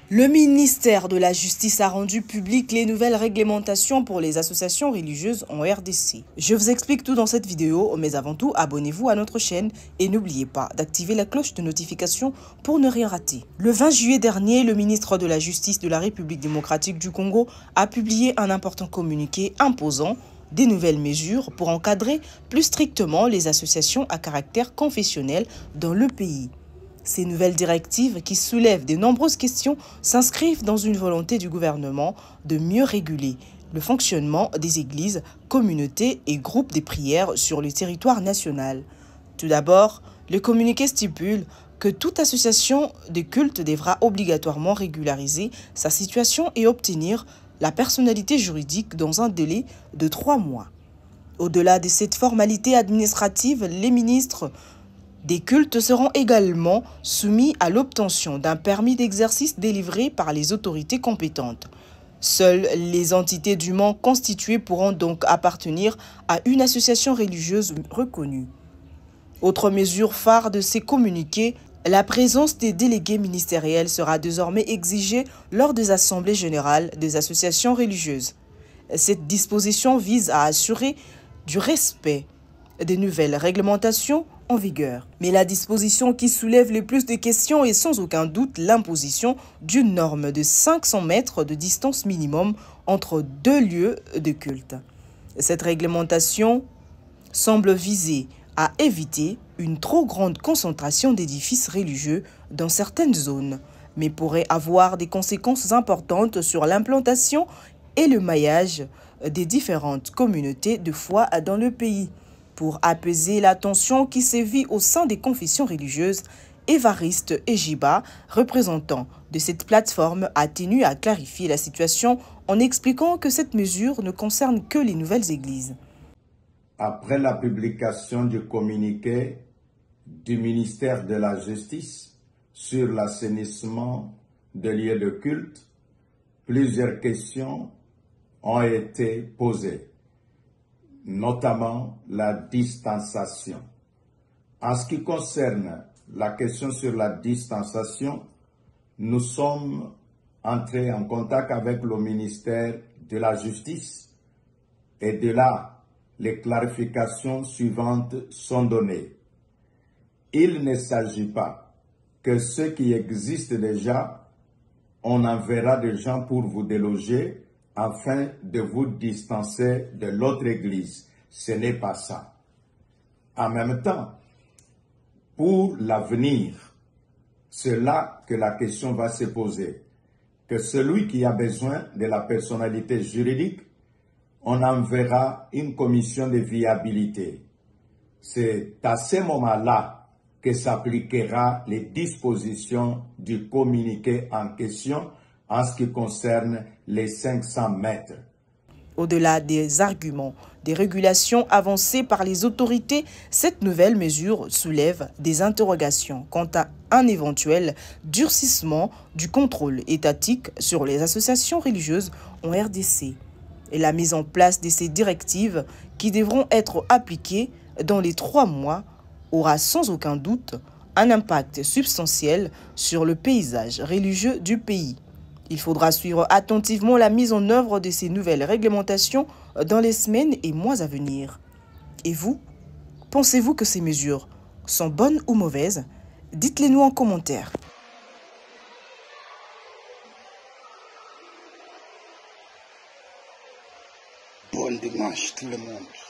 Le ministère de la Justice a rendu publiques les nouvelles réglementations pour les associations religieuses en RDC. Je vous explique tout dans cette vidéo, mais avant tout, abonnez-vous à notre chaîne et n'oubliez pas d'activer la cloche de notification pour ne rien rater. Le 20 juillet dernier, le ministre de la Justice de la République démocratique du Congo a publié un important communiqué imposant des nouvelles mesures pour encadrer plus strictement les associations à caractère confessionnel dans le pays. Ces nouvelles directives, qui soulèvent de nombreuses questions, s'inscrivent dans une volonté du gouvernement de mieux réguler le fonctionnement des églises, communautés et groupes de prières sur le territoire national. Tout d'abord, le communiqué stipule que toute association de culte devra obligatoirement régulariser sa situation et obtenir la personnalité juridique dans un délai de 3 mois. Au-delà de cette formalité administrative, les ministres des cultes seront également soumis à l'obtention d'un permis d'exercice délivré par les autorités compétentes. Seules les entités dûment constituées pourront donc appartenir à une association religieuse reconnue. Autre mesure phare de ces communiqués, la présence des délégués ministériels sera désormais exigée lors des assemblées générales des associations religieuses. Cette disposition vise à assurer du respect des nouvelles réglementations en vigueur. Mais la disposition qui soulève le plus de questions est sans aucun doute l'imposition d'une norme de 500 mètres de distance minimum entre deux lieux de culte. Cette réglementation semble viser à éviter une trop grande concentration d'édifices religieux dans certaines zones, mais pourrait avoir des conséquences importantes sur l'implantation et le maillage des différentes communautés de foi dans le pays. Pour apaiser la tension qui sévit au sein des confessions religieuses, Évariste Ejiba, représentant de cette plateforme, a tenu à clarifier la situation en expliquant que cette mesure ne concerne que les nouvelles églises. Après la publication du communiqué du ministère de la Justice sur l'assainissement des lieux de culte, plusieurs questions ont été posées, notamment la distanciation. En ce qui concerne la question sur la distanciation, nous sommes entrés en contact avec le ministère de la Justice et de là, les clarifications suivantes sont données. Il ne s'agit pas que ce qui existe déjà, on enverra des gens pour vous déloger afin de vous distancer de l'autre église. Ce n'est pas ça. En même temps, pour l'avenir, c'est là que la question va se poser. Que celui qui a besoin de la personnalité juridique, on enverra une commission de viabilité. C'est à ce moment-là que s'appliquera les dispositions du communiqué en question en ce qui concerne les 500 mètres. Au-delà des arguments des régulations avancées par les autorités, cette nouvelle mesure soulève des interrogations quant à un éventuel durcissement du contrôle étatique sur les associations religieuses en RDC et la mise en place de ces directives qui devront être appliquées dans les 3 mois aura sans aucun doute un impact substantiel sur le paysage religieux du pays. Il faudra suivre attentivement la mise en œuvre de ces nouvelles réglementations dans les semaines et mois à venir. Et vous, pensez-vous que ces mesures sont bonnes ou mauvaises? Dites-les nous en commentaire. Bon dimanche tout le monde.